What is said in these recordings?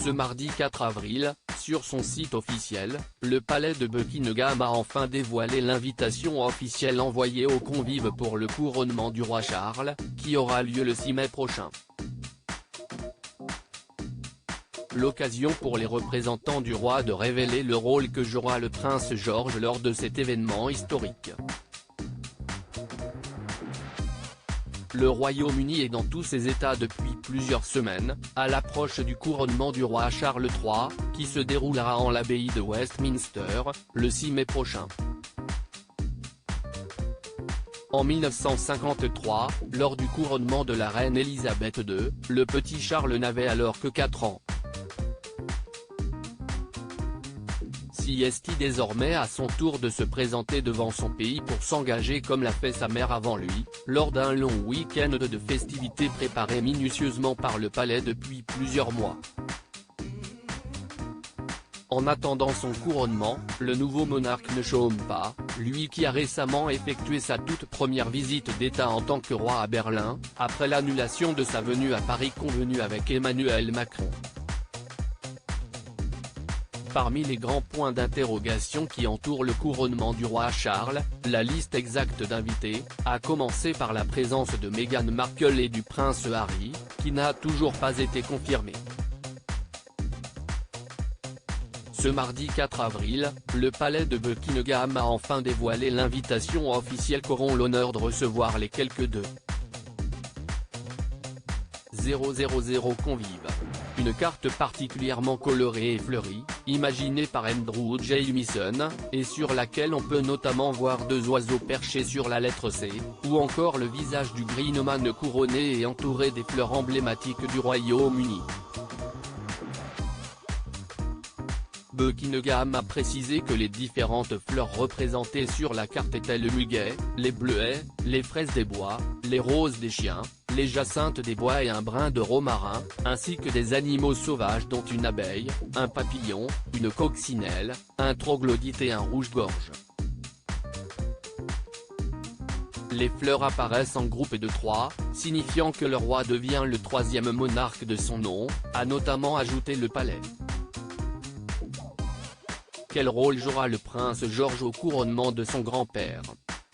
Ce mardi 4 avril, sur son site officiel, le palais de Buckingham a enfin dévoilé l'invitation officielle envoyée aux convives pour le couronnement du roi Charles, qui aura lieu le 6 mai prochain. L'occasion pour les représentants du roi de révéler le rôle que jouera le prince George lors de cet événement historique. Le Royaume-Uni est dans tous ses états depuis plusieurs semaines, à l'approche du couronnement du roi Charles III, qui se déroulera en l'abbaye de Westminster, le 6 mai prochain. En 1953, lors du couronnement de la reine Elisabeth II, le petit Charles n'avait alors que 4 ans. Est-il désormais à son tour de se présenter devant son pays pour s'engager comme l'a fait sa mère avant lui, lors d'un long week-end de festivités préparé minutieusement par le palais depuis plusieurs mois. En attendant son couronnement, le nouveau monarque ne chôme pas, lui qui a récemment effectué sa toute première visite d'État en tant que roi à Berlin, après l'annulation de sa venue à Paris convenue avec Emmanuel Macron. Parmi les grands points d'interrogation qui entourent le couronnement du roi Charles, la liste exacte d'invités, à commencer par la présence de Meghan Markle et du prince Harry, qui n'a toujours pas été confirmée. Ce mardi 4 avril, le palais de Buckingham a enfin dévoilé l'invitation officielle qu'auront l'honneur de recevoir les quelques 200 convives. Une carte particulièrement colorée et fleurie, imaginée par Andrew Jamieson, et sur laquelle on peut notamment voir 2 oiseaux perchés sur la lettre C, ou encore le visage du Greenman couronné et entouré des fleurs emblématiques du Royaume-Uni. Buckingham a précisé que les différentes fleurs représentées sur la carte étaient le muguet, les bleuets, les fraises des bois, les roses des chiens, les jacinthes des bois et un brin de romarin, ainsi que des animaux sauvages dont une abeille, un papillon, une coccinelle, un troglodyte et un rouge-gorge. Les fleurs apparaissent en groupe de 3, signifiant que le roi devient le 3e monarque de son nom, a notamment ajouté le palais. Quel rôle jouera le prince George au couronnement de son grand-père?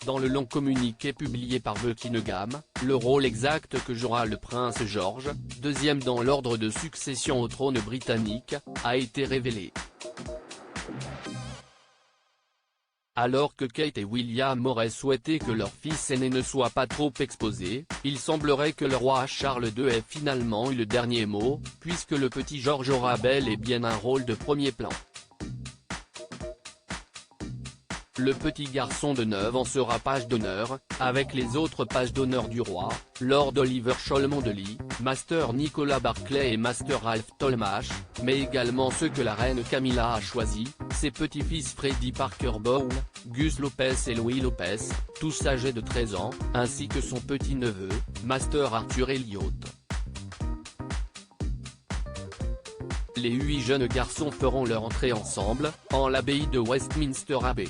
Dans le long communiqué publié par Buckingham, le rôle exact que jouera le prince George, 2e dans l'ordre de succession au trône britannique, a été révélé. Alors que Kate et William auraient souhaité que leur fils aîné ne soit pas trop exposé, il semblerait que le roi Charles II ait finalement eu le dernier mot, puisque le petit George aura bel et bien un rôle de premier plan. Le petit garçon de 9 ans sera page d'honneur, avec les autres pages d'honneur du roi, Lord Oliver Cholmondeley, Master Nicolas Barclay et Master Ralph Tolmach, mais également ceux que la reine Camilla a choisis, ses petits-fils Freddie Parker Bowles, Gus Lopez et Louis Lopez, tous âgés de 13 ans, ainsi que son petit-neveu, Master Arthur Elliott. Les 8 jeunes garçons feront leur entrée ensemble, en l'abbaye de Westminster Abbey.